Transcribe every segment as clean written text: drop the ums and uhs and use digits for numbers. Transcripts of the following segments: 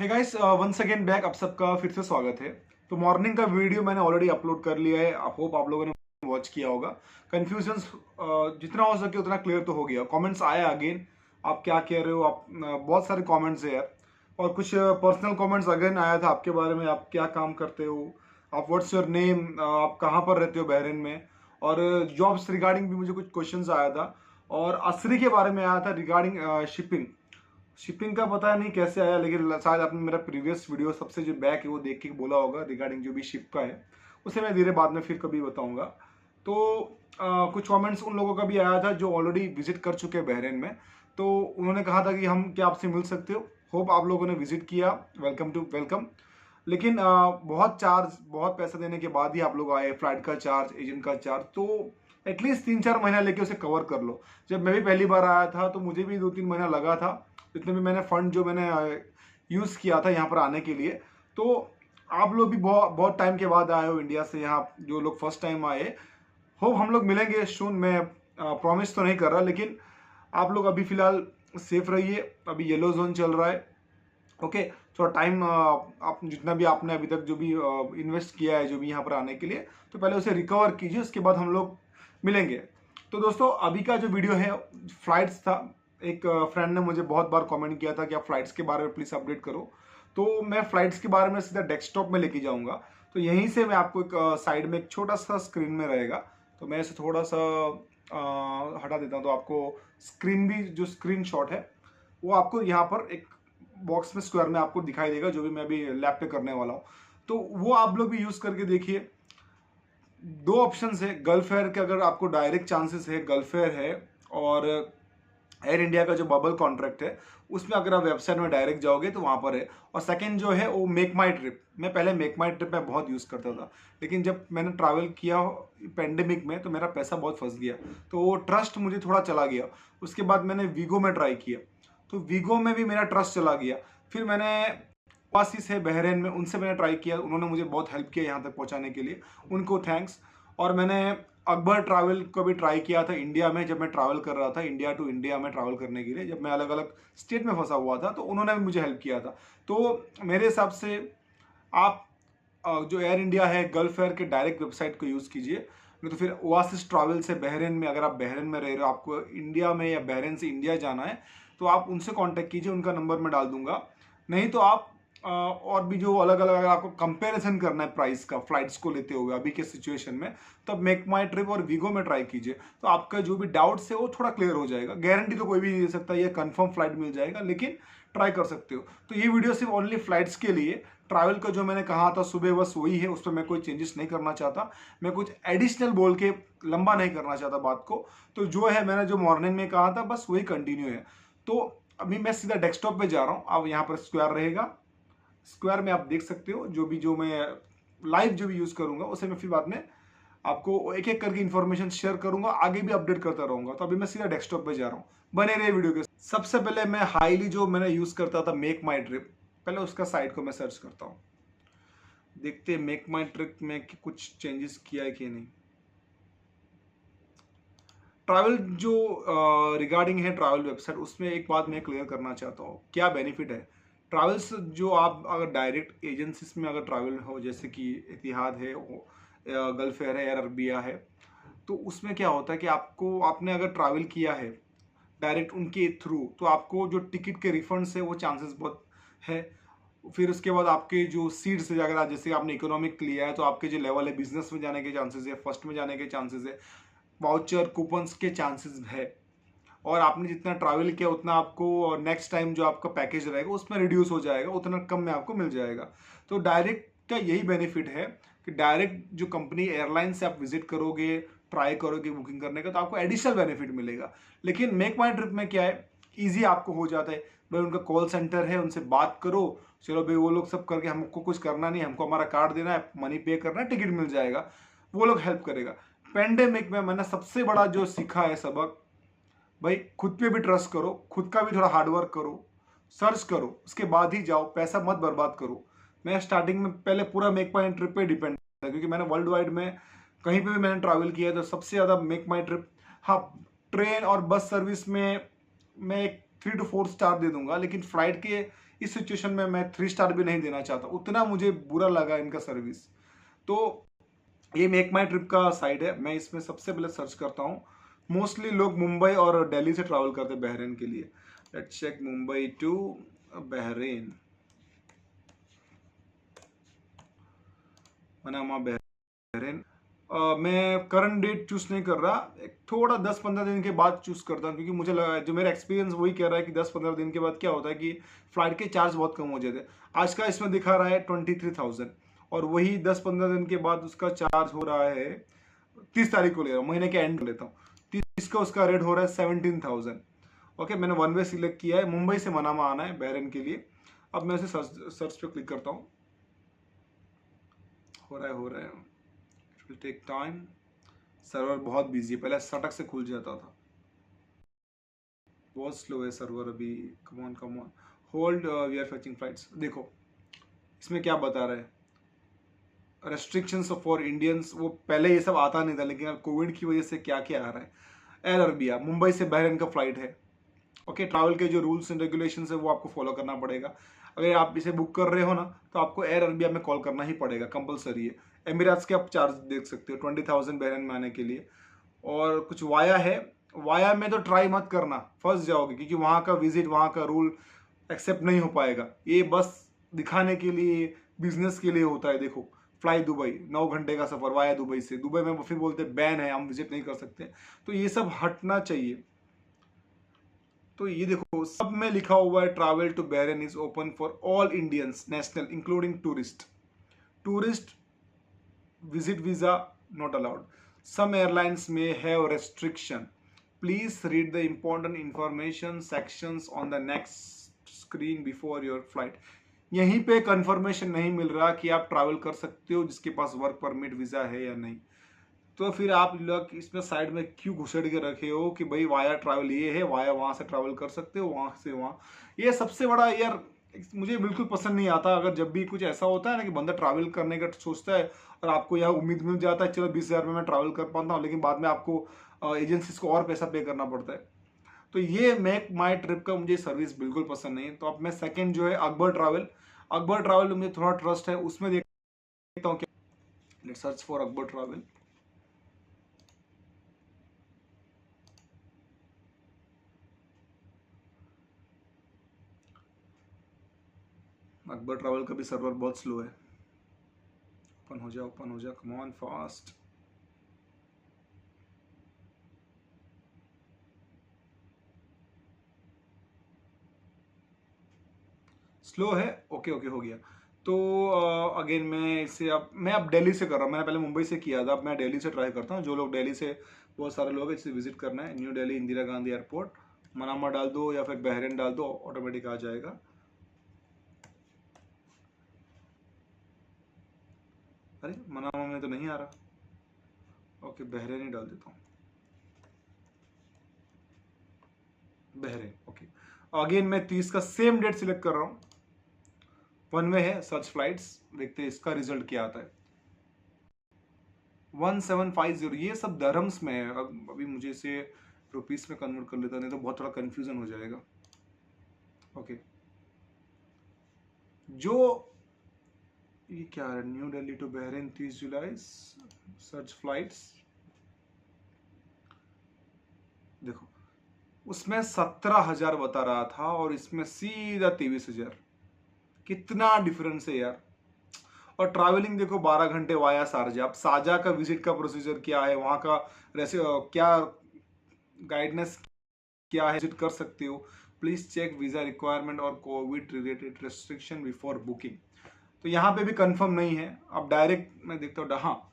हे guys, once again back. आप सबका फिर से स्वागत है। तो मॉर्निंग का वीडियो मैंने ऑलरेडी अपलोड कर लिया है। आई होप आप लोगों ने वॉच किया होगा। कन्फ्यूजन्स जितना हो सके उतना क्लियर तो हो गया। कमेंट्स आया अगेन, आप क्या कह रहे हो, आप बहुत सारे कमेंट्स है यार। और कुछ पर्सनल कमेंट्स अगेन आया था आपके बारे में, आप क्या काम करते हो, आप व्हाट्स योर नेम, आप कहाँ पर रहते हो बहरीन में। और जॉब्स रिगार्डिंग भी मुझे कुछ क्वेश्चंस आया था। और असरी के बारे में आया था रिगार्डिंग शिपिंग। शिपिंग का पता नहीं कैसे आया, लेकिन शायद आपने मेरा प्रीवियस वीडियो सबसे जो बैक है वो देख के बोला होगा रिगार्डिंग जो भी शिप का है। उसे मैं धीरे बाद में फिर कभी बताऊंगा। तो कुछ कमेंट्स उन लोगों का भी आया था जो ऑलरेडी विजिट कर चुके हैं बहरीन में। तो उन्होंने कहा था कि हम क्या आपसे मिल सकते हो। होप आप लोगों ने विजिट किया, वेलकम टू वेलकम। लेकिन बहुत चार्ज, बहुत पैसा देने के बाद ही आप लोग आए। फ्लाइट का चार्ज, एजेंट का चार्ज, तो एटलीस्ट 3-4 महीना लेके उसे कवर कर लो। जब मैं भी पहली बार आया था तो मुझे भी 2-3 महीना लगा था। इतने में मैंने फंड जो मैंने यूज़ किया था यहाँ पर आने के लिए। तो आप लोग भी बहुत बहुत टाइम के बाद आए हो इंडिया से यहाँ, जो लोग फर्स्ट टाइम आए। होप हम लोग मिलेंगे सून। मैं प्रॉमिस तो नहीं कर रहा, लेकिन आप लोग अभी फिलहाल सेफ रहिए। अभी येलो जोन चल रहा है। ओके, थोड़ा टाइम, आप जितना भी आपने अभी तक जो भी इन्वेस्ट किया है जो भी यहाँ पर आने के लिए, तो पहले उसे रिकवर कीजिए, उसके बाद हम लोग मिलेंगे। तो दोस्तों, अभी का जो वीडियो है फ्लाइट्स था। एक फ्रेंड ने मुझे बहुत बार कमेंट किया था कि आप फ्लाइट्स के बारे में प्लीज़ अपडेट करो। तो मैं फ्लाइट्स के बारे में सीधा डेस्कटॉप में लेके जाऊंगा। तो यहीं से मैं आपको एक साइड में एक छोटा सा स्क्रीन में रहेगा। तो मैं इसे थोड़ा सा हटा देता हूँ, तो आपको स्क्रीन भी, जो स्क्रीन शॉट है वो आपको यहाँ पर एक बॉक्स में, स्क्वायर में आपको दिखाई देगा, जो भी मैं अभी लैप पे करने वाला हूँ। तो वो आप लोग भी यूज़ करके देखिए। दो ऑप्शंस है गल्फ एयर के, अगर आपको डायरेक्ट चांसेस है गल्फ एयर है। और एयर इंडिया का जो बबल कॉन्ट्रैक्ट है उसमें अगर आप वेबसाइट में डायरेक्ट जाओगे तो वहाँ पर है। और सेकंड जो है वो मेक माई ट्रिप। मैं पहले मेक माई ट्रिप में बहुत यूज़ करता था, लेकिन जब मैंने ट्रैवल किया पेंडेमिक में तो मेरा पैसा बहुत फंस गया। तो वो ट्रस्ट मुझे थोड़ा चला गया। उसके बाद मैंने वीगो में ट्राई किया, तो वीगो में भी मेरा ट्रस्ट चला गया। फिर मैंने ओआसिस है बहरीन में, उनसे मैंने ट्राई किया। उन्होंने मुझे बहुत हेल्प किया यहाँ तक पहुँचाने के लिए, उनको थैंक्स। और मैंने अकबर ट्रैवल को भी ट्राई किया था इंडिया में, जब मैं ट्रैवल कर रहा था इंडिया टू इंडिया में ट्रैवल करने के लिए, जब मैं अलग अलग स्टेट में फंसा हुआ था, तो उन्होंने भी मुझे हेल्प किया था। तो मेरे हिसाब से आप जो एयर इंडिया है, गल्फ एयर के डायरेक्ट वेबसाइट को यूज़ कीजिए। नहीं तो फिर ओआसिस ट्रैवल से बहरीन में, अगर आप बहरीन में रह रहे हो, आपको इंडिया में या बहरीन से इंडिया जाना है, तो आप उनसे कांटेक्ट कीजिए। उनका नंबर मैं डाल दूंगा। नहीं तो आप और भी जो अलग अलग, अगर आपको कंपैरिजन करना है प्राइस का फ्लाइट्स को लेते हुए अभी के सिचुएशन में, तब मेक माई ट्रिप और वीगो में ट्राई कीजिए। तो आपका जो भी डाउट्स है वो थोड़ा क्लियर हो जाएगा। गारंटी तो कोई भी नहीं दे सकता ये कंफर्म फ्लाइट मिल जाएगा, लेकिन ट्राई कर सकते हो। तो ये वीडियो सिर्फ ओनली फ्लाइट्स के लिए। ट्रैवल का जो मैंने कहा था सुबह, बस वही है, उस पर मैं कोई चेंजेस नहीं करना चाहता। मैं कुछ एडिशनल बोल के लंबा नहीं करना चाहता बात को। तो जो है मैंने जो मॉर्निंग में कहा था बस वही कंटिन्यू है। तो अभी मैं सीधा डेस्कटॉप पे जा रहा हूँ। अब यहाँ पर स्क्वायर रहेगा, स्क्वायर में आप देख सकते हो जो मैं लाइव जो भी यूज करूंगा उसे मैं फिर बाद में आपको एक एक करके इन्फॉर्मेशन शेयर करूंगा, आगे भी अपडेट करता रहूंगा। तो अभी मैं सीधा डेस्कटॉप पे जा रहा हूँ, बने रहे वीडियो के। सबसे पहले मैं हाईली जो मैंने यूज करता था मेक माई ट्रिप, पहले उसका साइट को मैं सर्च करता हूँ, देखते हैं मेक माई ट्रिप में कि कुछ चेंजेस किया है कि नहीं। ट्रैवल जो रिगार्डिंग है ट्रैवल वेबसाइट, उसमें एक बात मैं क्लियर करना चाहता हूँ, क्या बेनिफिट है ट्रैवल्स। जो आप अगर डायरेक्ट एजेंसीज में अगर ट्रैवल हो, जैसे कि इतिहाद है, गल्फ एयर है, एयर अरबिया है, तो उसमें क्या होता है कि आपको, आपने अगर ट्रैवल किया है डायरेक्ट उनके थ्रू, तो आपको जो टिकट के रिफंड्स है वो चांसेस बहुत है। फिर उसके बाद आपके जो सीट्स है, अगर जैसे आपने इकोनॉमिक लिया है तो आपके जो लेवल है बिजनेस में जाने के चांसेस है, फर्स्ट में जाने के चांसेस है, वाउचर कूपन्स के चांसेस है। और आपने जितना ट्रैवल किया उतना आपको नेक्स्ट टाइम जो आपका पैकेज रहेगा उसमें रिड्यूस हो जाएगा, उतना कम में आपको मिल जाएगा। तो डायरेक्ट का यही बेनिफिट है कि डायरेक्ट जो कंपनी एयरलाइन से आप विजिट करोगे, ट्राई करोगे बुकिंग करने का, तो आपको एडिशनल बेनिफिट मिलेगा। लेकिन मेक माई ट्रिप में क्या है, ईजी आपको हो जाता है। भाई उनका कॉल सेंटर है, उनसे बात करो, चलो भाई वो लोग सब करके, हमको कुछ करना नहीं, हमको हमारा कार्ड देना है, मनी पे करना है, टिकट मिल जाएगा, वो लोग हेल्प करेगा। पेंडेमिक में मैंने सबसे बड़ा जो सीखा है सबक, भाई खुद पे भी ट्रस्ट करो, खुद का भी थोड़ा हार्डवर्क करो, सर्च करो, उसके बाद ही जाओ, पैसा मत बर्बाद करो। मैं स्टार्टिंग में पहले पूरा मेक माई ट्रिप पे डिपेंड था, क्योंकि मैंने वर्ल्ड वाइड में कहीं पे भी मैंने ट्रैवल किया है तो सबसे ज़्यादा मेक माई ट्रिप। हाँ, ट्रेन और बस सर्विस में मैं एक 3 to 4 स्टार दे दूंगा, लेकिन फ्लाइट के इस सिचुएशन में मैं 3 स्टार भी नहीं देना चाहता, उतना मुझे बुरा लगा इनका सर्विस। तो ये मेक माई ट्रिप का साइट है, मैं इसमें सबसे पहले सर्च करता हूँ। मोस्टली लोग मुंबई और दिल्ली से ट्रैवल करते हैं बहरीन के लिए। Let's check Mumbai to Bahrain, Manama Bahrain. मैं करंट डेट चूज नहीं कर रहा, एक थोड़ा 10-15 दिन के बाद चूज करता हूँ, क्योंकि मुझे लगा, जो मेरा एक्सपीरियंस वही कह रहा है कि 10-15 दिन के बाद क्या होता है कि फ्लाइट के चार्ज बहुत कम हो जाते हैं। आज का इसमें दिखा रहा है 23,000, और वही 10-15 दिन के बाद उसका चार्ज हो रहा है, 30 तारीख को ले रहा हूँ, महीने के एंड लेता हूँ, 30 का उसका रेट हो रहा है 17,000। ओके, मैंने वन वे सिलेक्ट किया है, मुंबई से मनामा आना है बहरीन के लिए। अब मैं उसे सर्च पे क्लिक करता हूँ, हो रहा है, it will take time. Server बहुत बिजी है, पहले सटक से खुल जाता था, बहुत स्लो है सर्वर अभी। Come on hold, we are fetching flights. देखो इसमें क्या बता रहा है, रेस्ट्रिक्शंस फॉर इंडियंस, वो पहले ये सब आता नहीं था, लेकिन अब कोविड की वजह से क्या क्या आ रहा है। एयर अरबिया मुंबई से बहरीन का फ्लाइट है। ओके, ट्रैवल के जो रूल्स एंड रेगुलेशन है वो आपको फॉलो करना पड़ेगा। अगर आप इसे बुक कर रहे हो ना, तो आपको एयर अरबिया में कॉल करना ही पड़ेगा, कंपलसरी है। एमिरेट्स के आप चार्ज देख सकते हो 20,000 बहरीन में आने के लिए। और कुछ वाया है, वाया में तो ट्राई मत करना, फंस जाओगे, क्योंकि वहाँ का विजिट, वहाँ का रूल एक्सेप्ट नहीं हो पाएगा। ये बस दिखाने के लिए, बिजनेस के लिए होता है। देखो फ्लाई दुबई, 9 घंटे का सफर वाया दुबई से, दुबई में फिर बोलते बैन है, हम विजिट नहीं कर सकते। तो ये सब हटना चाहिए। तो ये देखो सब में लिखा हुआ है, travel to Bahrain is open for all Indians national including tourist. Tourist visit visa not allowed. Some airlines may have restriction. Please read the important information sections on the next screen before your flight. यहीं पे confirmation नहीं मिल रहा कि आप travel कर सकते हो जिसके पास वर्क परमिट वीजा है या नहीं। तो फिर आप लोग इसमें साइड में क्यों घुसेड़ के रखे हो कि भाई वाया ट्रैवल ये है, वाया वहां से ट्रैवल कर सकते हो, वहां से वहां। ये सबसे बड़ा यार मुझे बिल्कुल पसंद नहीं आता। अगर जब भी कुछ ऐसा होता है ना कि बंदा ट्रैवल करने का सोचता है और आपको यहाँ उम्मीद मिल जाता है चलो 20,000 में मैं ट्रैवल कर पाता हूँ, लेकिन बाद में आपको एजेंसीज को और पैसा पे करना पड़ता है। तो ये मेक माई ट्रिप का मुझे सर्विस बिल्कुल पसंद नहीं है। तो अब मैं सेकेंड जो है अकबर ट्रैवल मुझे थोड़ा ट्रस्ट है, उसमें देखता हूँ क्या। Let's search for Akbar travel. Akbar travel का भी सर्वर बहुत स्लो है। ओपन हो जा, कम ऑन फास्ट। स्लो है, ओके हो गया। तो अगेन मैं इसे अब दिल्ली से कर रहा हूँ। मैंने पहले मुंबई से किया था, अब मैं दिल्ली से ट्राई करता हूँ। जो लोग दिल्ली से, बहुत सारे लोग हैं, इसे विजिट करना है, न्यू दिल्ली इंदिरा गांधी एयरपोर्ट, मनामा डाल दो या फिर बहरीन डाल दो, ऑटोमेटिक आ जाएगा। अरे मनामा में तो नहीं आ रहा। ओके, बहरीन ही डाल देता हूँ, बहरीन। ओके, अगेन मैं 30 का सेम डेट सिलेक्ट कर रहा हूँ, वन वे है, सर्च फ्लाइट्स। देखते हैं इसका रिजल्ट क्या आता है। 1750, ये सब दरम्स में है। अभी मुझे इसे रुपीस में कन्वर्ट कर लेता, नहीं तो बहुत थोड़ा कंफ्यूजन हो जाएगा। ओके, जो ये क्या है, New Delhi to Bahrain 30 July, search flights. देखो उसमें 17,000 बता रहा था और इसमें सीधा 23,000। कितना डिफरेंस है यार। और ट्रैवलिंग देखो 12 घंटे वाया शारजा। अब शारजा का विजिट का प्रोसीजर क्या है, वहाँ का क्या गाइडनेस क्या है, विजिट कर सकते हो। प्लीज चेक वीजा रिक्वायरमेंट और Covid related restriction before booking. तो यहाँ पे भी कंफर्म नहीं है। अब डायरेक्ट मैं देखता हूँ, हाँ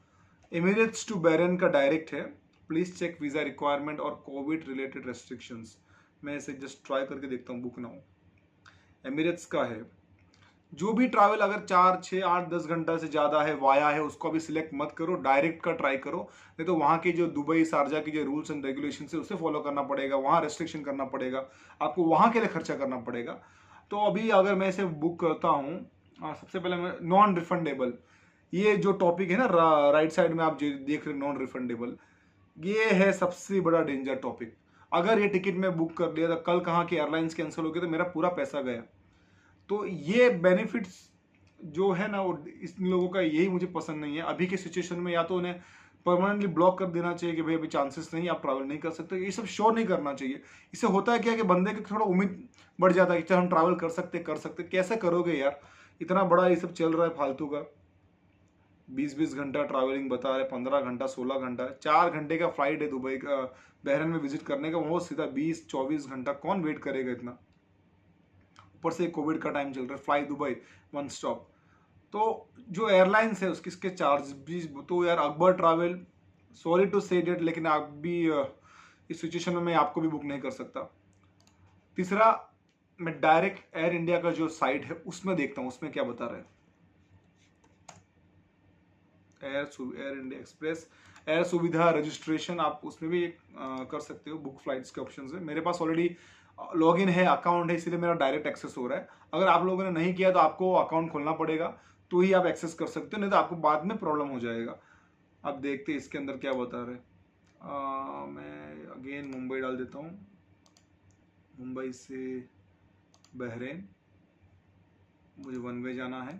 एमिरेट्स टू बहरीन का डायरेक्ट है। प्लीज चेक वीजा रिक्वायरमेंट और कोविड रिलेटेड रेस्ट्रिक्शंस। मैं इसे जस्ट ट्राई करके देखता हूँ, बुक नाउ। एमिरेट्स का है। जो भी ट्रैवल अगर 4, 6, 8, 10 घंटा से ज़्यादा है, वाया है, उसको अभी सिलेक्ट मत करो, डायरेक्ट का ट्राई करो। नहीं तो वहाँ के जो दुबई शारजा के जो रूल्स एंड रेगुलेशन है उसे फॉलो करना पड़ेगा, वहाँ रेस्ट्रिक्शन करना पड़ेगा, आपको वहाँ के लिए खर्चा करना पड़ेगा। तो अभी अगर मैं इसे बुक करता हूँ, सबसे पहले मैं नॉन रिफंडेबल, ये जो टॉपिक है ना राइट साइड में आप जो देख रहे हैं, नॉन रिफंडेबल, ये है सबसे बड़ा डेंजर टॉपिक। अगर ये टिकट मैं बुक कर लिया तो कल कहाँ की एयरलाइंस कैंसिल हो गई तो मेरा पूरा पैसा गया। तो ये बेनिफिट्स जो है ना, वो इन लोगों का यही मुझे पसंद नहीं है। अभी के सिचुएशन में या तो उन्हें परमानेंटली ब्लॉक कर देना चाहिए कि भाई अभी चांसेस नहीं, आप ट्रैवल नहीं कर सकते, ये सब श्योर नहीं करना चाहिए। इससे होता है क्या कि बंदे की थोड़ा उम्मीद बढ़ जाता है कि चल हम ट्रैवल कर सकते। कैसे करोगे यार, इतना बड़ा ये सब चल रहा है फालतू का। 20-20 घंटा ट्रैवलिंग बता रहे, 15 घंटा 16 घंटा, 4 घंटे का फ्लाइट है दुबई का, बहरीन में विजिट करने का, वो सीधा 20-24 घंटा कौन वेट करेगा इतना। ऊपर से कोविड का टाइम चल रहा है, फ्लाई दुबई वन स्टॉप। तो जो एयरलाइंस है उसके इसके चार्ज भी तो यार, अकबर ट्रैवल, सॉरी टू से डेट, लेकिन आप भी इस सिचुएशन में मैं आपको भी बुक नहीं कर सकता। तीसरा, मैं डायरेक्ट एयर इंडिया का जो साइट है उसमें देखता हूँ उसमें क्या बता रहे हैं। एयर इंडिया एक्सप्रेस, एयर सुविधा रजिस्ट्रेशन, आप उसमें भी कर सकते हो, बुक फ्लाइट्स के ऑप्शन है। मेरे पास ऑलरेडी लॉगिन है, अकाउंट है, इसलिए मेरा डायरेक्ट एक्सेस हो रहा है। अगर आप लोगों ने नहीं किया तो आपको अकाउंट खोलना पड़ेगा, तो ही आप एक्सेस कर सकते हो, नहीं तो आपको बाद में प्रॉब्लम हो जाएगा। अब देखते हैं इसके अंदर क्या बता रहे। मैं अगेन मुंबई डाल देता हूँ, मुंबई से बहरीन, मुझे वन वे जाना है।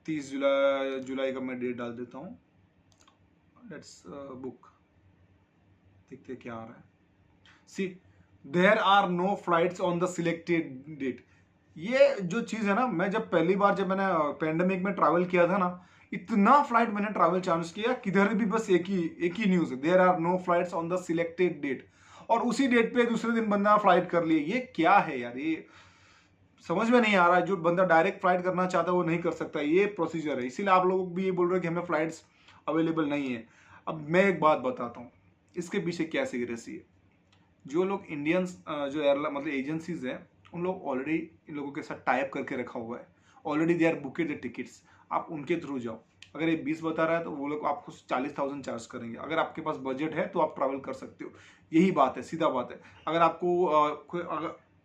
30 जुलाई का मैं डेट डाल देता हूँ। लेट्स बुक, देखते क्या आ रहा है। See, there are no flights on the selected date. ये जो चीज़ है ना, मैं जब पहली बार जब मैंने पेंडेमिक में ट्रैवल किया था ना, इतना फ्लाइट मैंने ट्रैवल चांस किया, किधर भी बस एक ही न्यूज़ है, there are no flights on the selected date, और उसी डेट पे दूसरे दिन बंदा फ्लाइट कर लिए। ये क्या है यार, ये समझ में नहीं आ रहा है। जो बंदा डायरेक्ट फ्लाइट करना चाहता है वो नहीं कर सकता, ये प्रोसीजर है। इसीलिए आप लोग भी ये बोल रहे हैं कि हमें फ्लाइट्स अवेलेबल नहीं है। अब मैं एक बात बताता हूँ, इसके पीछे क्या सीक्रेसी है। जो लोग इंडियंस जो एयरलाइन मतलब एजेंसीज हैं, उन लोग ऑलरेडी इन लोगों के साथ टाइप करके रखा हुआ है, already they are booked the tickets. आप उनके थ्रू जाओ। अगर ये 20 बता रहा है तो वो लोग आपको 40,000 चार्ज करेंगे। अगर आपके पास बजट है तो आप ट्रैवल कर सकते हो, यही बात है, सीधा बात है। अगर आपको कोई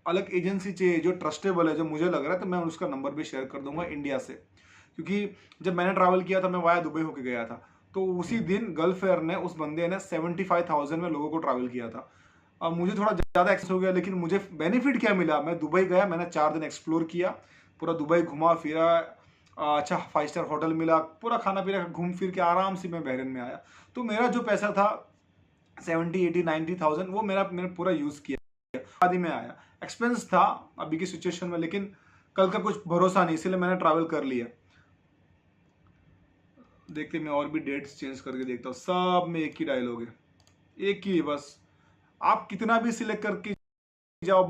अलग एजेंसी चाहिए जो ट्रस्टेबल है, जो मुझे लग रहा है, तो मैं उसका नंबर भी शेयर कर दूंगा इंडिया से। क्योंकि जब मैंने ट्रैवल किया था, मैं वाया दुबई होकर गया था, तो उसी दिन गल्फ एयर ने, उस बंदे ने 75,000 में लोगों को ट्रैवल किया था। अब मुझे थोड़ा ज़्यादा एक्सेस हो गया, लेकिन मुझे बेनिफिट क्या मिला, मैं दुबई गया, मैंने 4 दिन एक्सप्लोर किया, पूरा दुबई घुमा फिरा, अच्छा 5 स्टार होटल मिला, पूरा खाना पीना घूम फिर के आराम से मैं बहरीन में आया। तो मेरा जो पैसा था 70-80-90,000, वो मैंने पूरा यूज़ किया, आदि में आया। एक्सपेंस था अभी की सिचुएशन में, लेकिन कल का कुछ भरोसा नहीं, इसलिए मैंने ट्रैवल कर लिया। देखते मैं और भी डेट्स चेंज करके देखता हूँ। सब में एक ही डायलॉग है, एक ही बस, आप कितना भी सिलेक्ट करके जाओ,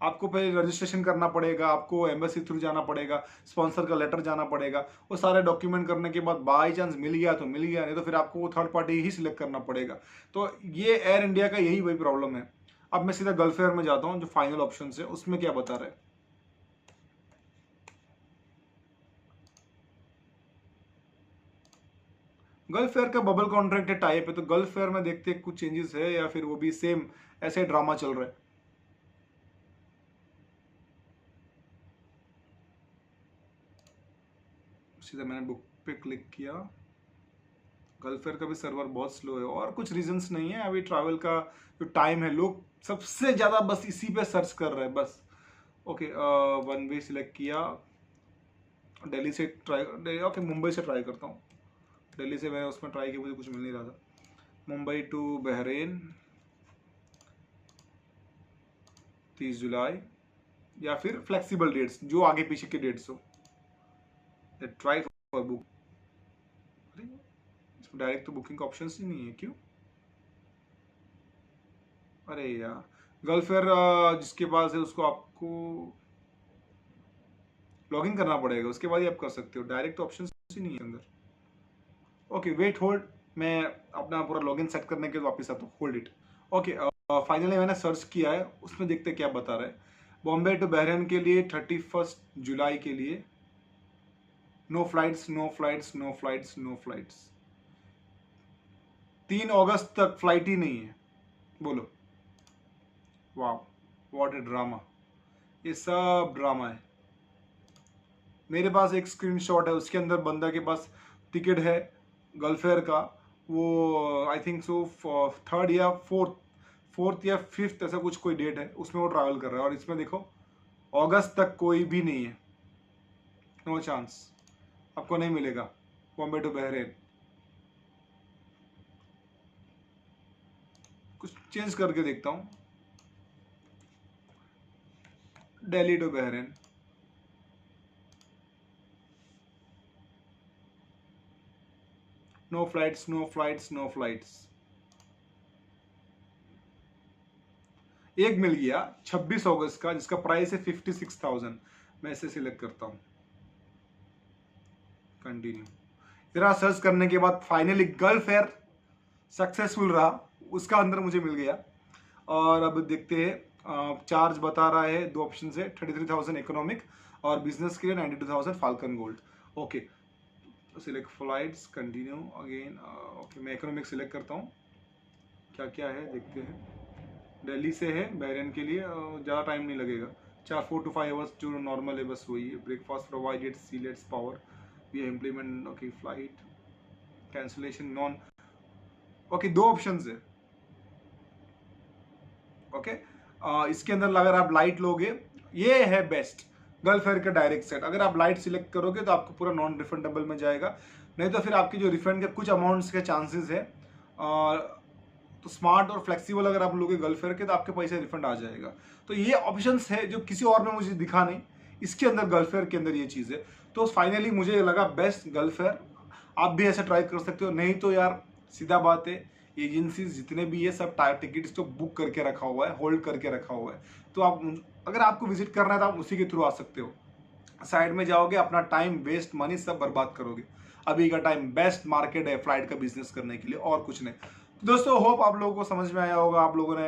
आपको पहले रजिस्ट्रेशन करना पड़ेगा, आपको एम्बेसी थ्रू जाना पड़ेगा, स्पॉन्सर का लेटर जाना पड़ेगा, वो सारे डॉक्यूमेंट करने के बाद बाई चांस मिल गया तो मिल गया, नहीं तो फिर आपको वो थर्ड पार्टी ही सिलेक्ट करना पड़ेगा। तो ये एयर इंडिया का यही वही प्रॉब्लम है। अब मैं सीधा गल्फ एयर में जाता हूँ, जो फाइनल ऑप्शन है उसमें क्या बता रहे हैं। गल्फ एयर का बबल कॉन्ट्रैक्ट है, टाइप है, तो गल्फ एयर में देखते कुछ चेंजेस है या फिर वो भी सेम ऐसे ड्रामा चल रहा है। सीधा मैंने बुक पे क्लिक किया। गल्फ एयर का भी सर्वर बहुत स्लो है, और कुछ रीजंस नहीं है। अभी ट्रैवल का जो टाइम है, लोग सबसे ज़्यादा बस इसी पे सर्च कर रहे हैं बस। ओके, वन वे सिलेक्ट किया, दिल्ली से ट्राई, ओके मुंबई से ट्राई करता हूँ। दिल्ली से मैंने उसमें ट्राई किया, मुझे कुछ मिल नहीं रहा था। मुंबई टू बहरीन 30 जुलाई, या फिर फ्लेक्सिबल डेट्स जो आगे पीछे के डेट्स हो, ट्राई फॉर बुक। इसमें डायरेक्ट तो बुकिंग का ऑप्शन ही नहीं है, क्यों? अरे यार, गल्फ एयर जिसके पास है उसको आपको लॉगिन करना पड़ेगा, उसके बाद ही आप कर सकते हो, डायरेक्ट ऑप्शन ही नहीं है अंदर। ओके वेट होल्ड, मैं अपना पूरा लॉगिन सेट करने के वापस आता हूँ, होल्ड इट। ओके, फाइनली मैंने सर्च किया है, उसमें देखते क्या बता रहा है। बॉम्बे टू बहरीन के लिए 31 जुलाई के लिए no flights, no flights, no flights, no flights. 3 अगस्त तक फ्लाइट ही नहीं है, बोलो। वाह, व्हाट ए ड्रामा, ये सब ड्रामा है। मेरे पास एक स्क्रीनशॉट है, उसके अंदर बंदा के पास टिकट है गल्फ एयर का, वो आई थिंक सो 3rd या 4th 4th या 5th ऐसा कुछ कोई डेट है, उसमें वो ट्रैवल कर रहा है। और इसमें देखो अगस्त तक कोई भी नहीं है, नो चांस, आपको नहीं मिलेगा बॉम्बे टू बहरेन। कुछ चेंज करके देखता हूँ, Delhi to Bahrain, no flights, no flights, no flights. एक मिल गया 26 अगस्त का, जिसका प्राइस है 56,000। मैं इसे सिलेक्ट करता हूं, कंटिन्यू। इतना सर्च करने के बाद फाइनली गल्फ एयर सक्सेसफुल रहा, उसका अंदर मुझे मिल गया। और अब देखते हैं, चार्ज बता रहा है, दो ऑप्शन है, 33,000 इकोनॉमिक और बिजनेस के लिए 92,000 falcon gold. Okay, select flights, continue again. Okay, मैं इकोनॉमिक सिलेक्ट करता हूँ, क्या क्या है देखते हैं। दिल्ली से है बहरेन के लिए, ज़्यादा टाइम नहीं लगेगा, 4 to 5 आवर्स जो नॉर्मल है बस वही है। ब्रेकफास्ट प्रोवाइडेड, सीलेट्स power, we implement. Okay, flight cancellation non. Okay, दो ऑप्शंस है। ओके, इसके अंदर अगर आप लाइट लोगे, ये है बेस्ट गल्फ एयर का डायरेक्ट सेट। अगर आप लाइट सिलेक्ट करोगे तो आपको पूरा नॉन रिफंडेबल में जाएगा, नहीं तो फिर आपकी जो रिफंड के कुछ अमाउंट्स के चांसेस है। तो स्मार्ट और फ्लेक्सिबल अगर आप लोगे गल्फ एयर के तो आपके पैसे रिफंड आ जाएगा। तो ये ऑप्शंस है जो किसी और में मुझे दिखा नहीं, इसके अंदर गल्फ एयर के अंदर ये चीज़ है। तो फाइनली मुझे लगा बेस्ट गल्फ एयर। आप भी ऐसा ट्राई कर सकते हो, नहीं तो यार सीधा बात है, एजेंसीज जितने भी है सब टायर टिकट्स तो बुक करके रखा हुआ है, होल्ड करके रखा हुआ है। तो आप अगर आपको विजिट करना है तो आप उसी के थ्रू आ सकते हो। साइड में जाओगे, अपना टाइम वेस्ट, मनी सब बर्बाद करोगे। अभी का टाइम बेस्ट मार्केट है फ्लाइट का बिजनेस करने के लिए, और कुछ नहीं। तो दोस्तों, होप आप लोगों को समझ में आया होगा, आप लोगों ने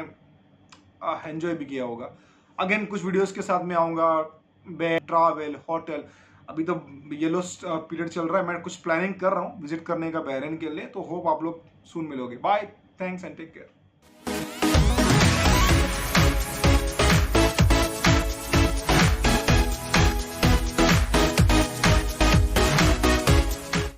एंजॉय भी किया होगा। अगेन कुछ वीडियोस के साथ में आऊँगा, ट्रैवल, होटल। अभी तो येलो पीरियड चल रहा है, मैं कुछ प्लानिंग कर रहा हूँ विजिट करने का बहरेन के लिए। तो होप आप लोग सून मिलोगे। Bye, thanks and take care.